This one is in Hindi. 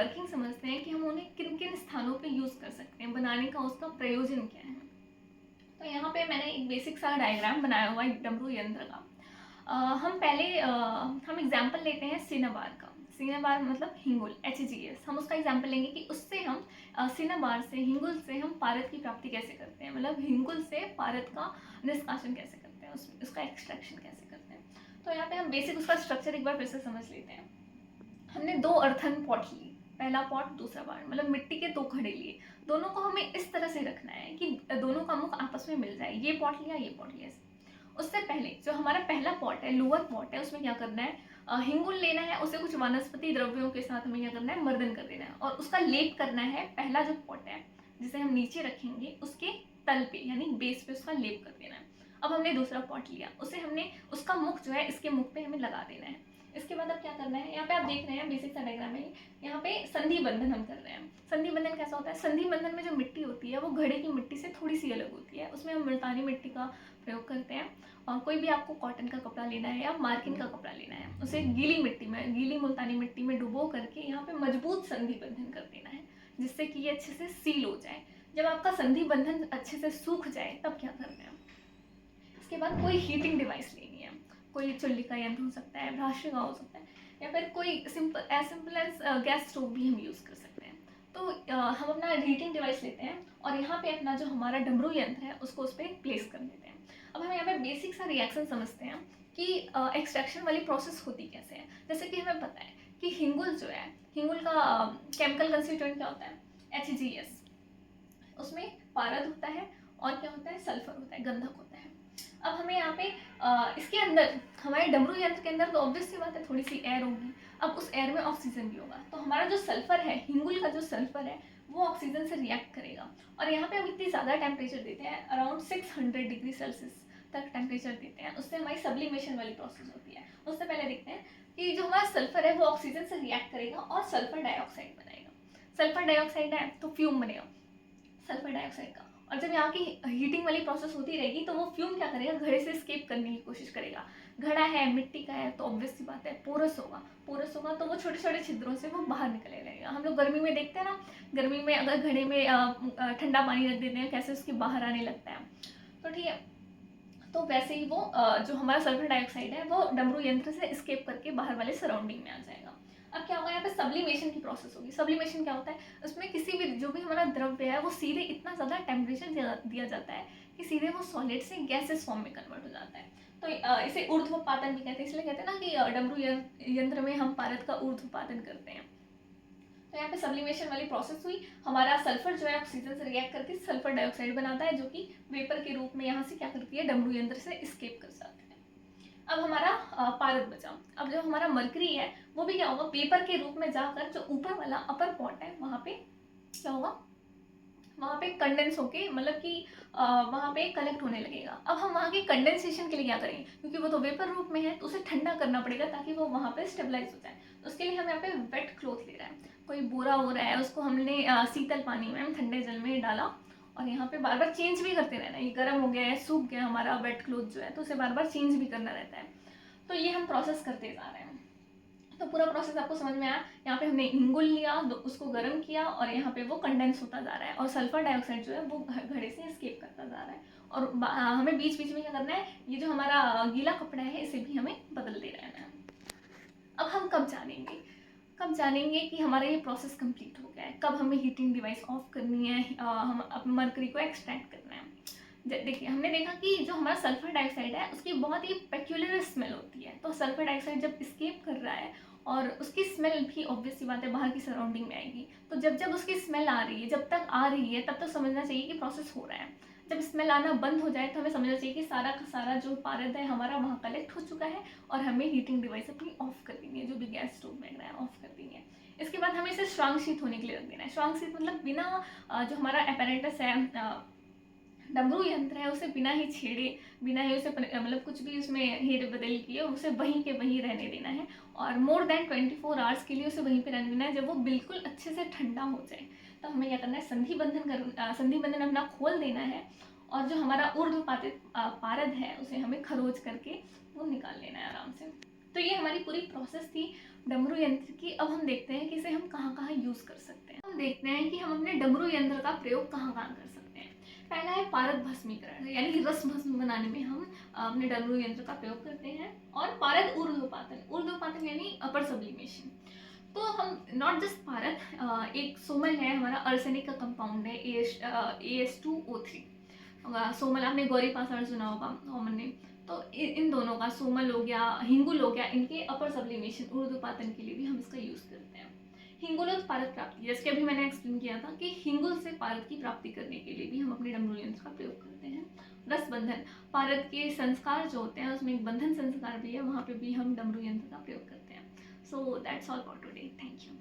वर्किंग समझते हैं कि हम उन्हें किन किन स्थानों पे यूज़ कर सकते हैं, बनाने का उसका प्रयोजन क्या है। तो यहाँ पे मैंने एक बेसिक सा डायग्राम बनाया हुआ है डमरू यंत्र का। हम एग्जाम्पल लेते हैं सिनाबार का। सिनाबार मतलब हिंगुल, HGS। हम उसका एग्जाम्पल लेंगे कि उससे हम सिनाबार से, हिंगुल से हम पारद की प्राप्ति कैसे करते हैं, मतलब हिंगुल से पारद का निष्कासन कैसे करते हैं, उसका एक्सट्रैक्शन कैसे करते हैं। तो यहाँ पे हम बेसिक उसका स्ट्रक्चर एक बार फिर से समझ लेते हैं। हमने 2 अर्थन पॉट लिए, पहला पॉट दूसरा पॉट, मतलब मिट्टी के 2 घड़े लिए। दोनों को हमें इस तरह से रखना है कि दोनों का मुख आपस में मिल जाए। ये पॉट लिया, ये पॉट लिया। उससे पहले जो हमारा पहला पॉट है, लोअर पॉट है, उसमें क्या करना है, हिंगुल लेना है, उसे कुछ वनस्पति द्रव्यों के साथ हमें क्या करना है, मर्दन कर देना है और उसका लेप करना है। पहला जो पॉट है जिसे हम नीचे रखेंगे उसके तल पे यानी बेस पे उसका लेप कर देना है। अब हमने दूसरा पॉट लिया, उसे हमने उसका मुख जो है इसके मुख पे हमें लगा देना है। इसके बाद अब क्या करना है, यहाँ पे आप देख रहे हैं बेसिक सा डायग्राम है, यहाँ पे संधि बंधन हम कर रहे हैं। संधि बंधन कैसा होता है, संधि बंधन में जो मिट्टी होती है वो घड़े की मिट्टी से थोड़ी सी अलग होती है, उसमें हम मुल्तानी मिट्टी का प्रयोग करते हैं। और कोई भी आपको कॉटन का कपड़ा लेना है या मार्किन का कपड़ा लेना है, उसे गीली मिट्टी में, गीली मुल्तानी मिट्टी में डुबो करके यहाँ पे मजबूत संधि बंधन कर देना है, जिससे कि ये अच्छे से सील हो जाए। जब आपका संधि बंधन अच्छे से सूख जाए तब क्या करना है, इसके बाद कोई हीटिंग डिवाइस लेनी है। कोई चुल्ली का यंत्र हो सकता है, भ्राष्य का हो सकता है, या फिर कोई सिंपल एज गैस स्टोव भी हम यूज़ कर सकते हैं। तो हम अपना हीटिंग डिवाइस लेते हैं और यहाँ पे अपना जो हमारा डमरू यंत्र है उसको उस पर प्लेस कर देते हैं। अब हम यहाँ पे बेसिक सा रिएक्शन समझते हैं कि एक्सट्रैक्शन वाली प्रोसेस होती कैसे है। जैसे कि हमें पता है कि हिंगुल जो है, हिंगुल का केमिकल कंस्टिट्यूएंट क्या होता है, HGS। उसमें पारद होता है और क्या होता है, सल्फर होता है, गंधक होता है। अब हमें यहाँ पे इसके अंदर, हमारे डमरू यंत्र के अंदर तो ऑब्वियस सी बात है थोड़ी सी एयर होगी। अब उस एयर में ऑक्सीजन भी होगा, तो हमारा जो सल्फर है, हिंगुल का जो सल्फर है वो ऑक्सीजन से रिएक्ट करेगा। और यहाँ पे हम इतनी ज़्यादा टेम्परेचर देते हैं, अराउंड 600 डिग्री सेल्सियस तक टेम्परेचर देते हैं। उससे हमारी सब्लिमेशन वाली प्रोसेस होती है। उससे पहले देखते हैं कि जो हमारा सल्फर है वो ऑक्सीजन से रिएक्ट करेगा और सल्फर डाइऑक्साइड बनाएगा। सल्फर डाइऑक्साइड है तो फ्यूम बनेगा सल्फर डाइऑक्साइड का। और जब यहाँ की हीटिंग वाली प्रोसेस होती रहेगी तो वो फ्यूम क्या करेगा, घड़े से एस्केप करने की कोशिश करेगा। घड़ा है, मिट्टी का है, तो ऑब्वियस सी बात है पोरस होगा। पोरस होगा तो वो छोटे छोटे छिद्रों से वो बाहर निकले लगेगा। हम लोग गर्मी में देखते हैं ना, गर्मी में अगर घड़े में ठंडा पानी रख देते हैं कैसे उसके बाहर आने लगता है। तो ठीक है, तो वैसे ही वो जो हमारा सल्फर डाइऑक्साइड है वो डमरू यंत्र से एस्केप करके बाहर वाले सराउंडिंग में आ जाएगा। अब क्या होगा, यहाँ पे सब्लिमेशन की प्रोसेस होगी। सब्लिमेशन क्या होता है, उसमें किसी भी जो भी हमारा द्रव्य है वो सीधे इतना ज़्यादा टेम्परेचर दिया जाता है कि सीधे वो सॉलिड से गैसेस फॉर्म में कन्वर्ट हो जाता है। तो इसे ऊर्ध्वपातन भी कहते हैं। इसलिए कहते हैं ना कि डमरू यंत्र में हम पारद का ऊर्ध्वपातन करते हैं। तो यहाँ पे सब्लिमेशन वाली प्रोसेस हुई, हमारा सल्फर जो है ऑक्सीजन से रिएक्ट करके सल्फर डाइऑक्साइड बनाता है, जो कि वेपर के रूप में यहाँ से क्या करती है, डमरू यंत्र से एस्केप कर जाती है। अब हमारा पारद बचा। अब जो हमारा मरकरी है वो भी क्या होगा, पेपर के रूप में जाकर जो ऊपर वाला अपर पॉट है वहाँ पे क्या होगा, वहाँ पे कंडेंस होके, मतलब कि वहाँ पे कलेक्ट होने लगेगा। अब हम वहाँ के कंडेंसेशन के लिए क्या करेंगे, क्योंकि वो तो वेपर रूप में है तो उसे ठंडा करना पड़ेगा ताकि वो वहाँ पे स्टेबलाइज हो जाए। तो उसके लिए हम यहाँ पे वेट क्लॉथ ले रहे हैं। कोई बोरा हो रहा है, उसको हमने शीतल पानी में, ठंडे जल में डाला और यहाँ पे बार बार चेंज भी करते रहना है। ये गर्म हो गया है, सूख गया हमारा वेट क्लॉथ जो है, तो उसे बार बार चेंज भी करना रहता है। तो ये हम प्रोसेस करते जा रहे हैं। तो पूरा प्रोसेस आपको समझ में आया। यहाँ पे हमने इंगुल लिया, उसको गर्म किया और यहाँ पे वो कंडेंस होता जा रहा है और सल्फर डाइऑक्साइड जो है वो घड़े से एस्केप करता जा रहा है। और हमें बीच बीच में क्या करना है, ये जो हमारा गीला कपड़ा है इसे भी हमें बदल दे रहना है। अब हम कब जानेंगे कि हमारा ये प्रोसेस कंप्लीट हो गया है, कब हमें हीटिंग डिवाइस ऑफ करनी है, हम अपने मरकरी को एक्सट्रैक्ट करना है। देखिए, हमने देखा कि जो हमारा सल्फर डाइऑक्साइड है उसकी बहुत ही पेक्यूलर स्मेल होती है। तो सल्फर डाइऑक्साइड जब एस्केप कर रहा है और उसकी स्मेल भी ऑब्वियस सी बात है बाहर की सराउंडिंग में आएगी, तो जब जब उसकी स्मेल आ रही है, जब तक आ रही है तब तक समझना चाहिए कि प्रोसेस हो रहा है। जब स्मेल आना बंद हो जाए तो हमें समझना चाहिए कि सारा का सारा जो पारद है हमारा वहाँ कलेक्ट हो चुका है और हमें हीटिंग डिवाइस अपनी ऑफ कर देनी है, जो भी गैस स्टोव में है ऑफ कर देनी है। इसके बाद हमें इसे श्वांग शीत होने के लिए रख देना है। श्वांग शीत मतलब बिना जो हमारा अपैरेटस है, डमरू यंत्र है, उसे बिना ही छेड़े, बिना ही उसे मतलब कुछ भी उसमें हेर बदल किए उसे वहीं के वहीं रहने देना है। और मोर देन 24 आवर्स के लिए उसे वहीं पे रहने देना है। जब वो बिल्कुल अच्छे से ठंडा हो जाए तो हमें क्या करना है, संधि बंधन अपना खोल देना है और जो हमारा ऊर्ध्वपातित पारद है उसे हमें खरोच करके वो निकाल लेना है आराम से। तो ये हमारी पूरी प्रोसेस थी डमरू यंत्र की अब हम देखते हैं कि इसे हम कहाँ कहाँ यूज़ कर सकते हैं। हम देखते हैं कि हम अपने डमरू यंत्र का प्रयोग कहाँ कहाँ कर सकते हैं। पहला है पारद भस्मीकरण, यानी कि रस भस्म बनाने में हम अपने डमरू यंत्र का प्रयोग करते हैं। और पारद ऊर्ध्वपातन, ऊर्ध्वपातन यानी अपर सब्लिमेशन। तो हम नॉट जस्ट पारद, एक सोमल है हमारा, अर्सेनिक का कंपाउंड है AS2O3। सोमल आपने गौरी पाषाण सुना होगा कॉमन नेम। तो इन दोनों का, सोमल हो गया, हिंगुल हो गया, इनके अपर सब्लिमेशन ऊर्ध्वपातन के लिए भी हम इसका यूज़ करते हैं। हिंगुल पारद प्राप्ति, जैसे कि अभी मैंने एक्सप्लेन किया था कि हिंगुल से पारद की प्राप्ति करने के लिए भी हम अपने डमरू यंत्र का प्रयोग करते हैं। रस बंधन, पारद के संस्कार जो होते हैं उसमें एक बंधन संस्कार भी है, वहाँ पे भी हम डमरू यंत्र का प्रयोग करते हैं। So that's all for today, thank you.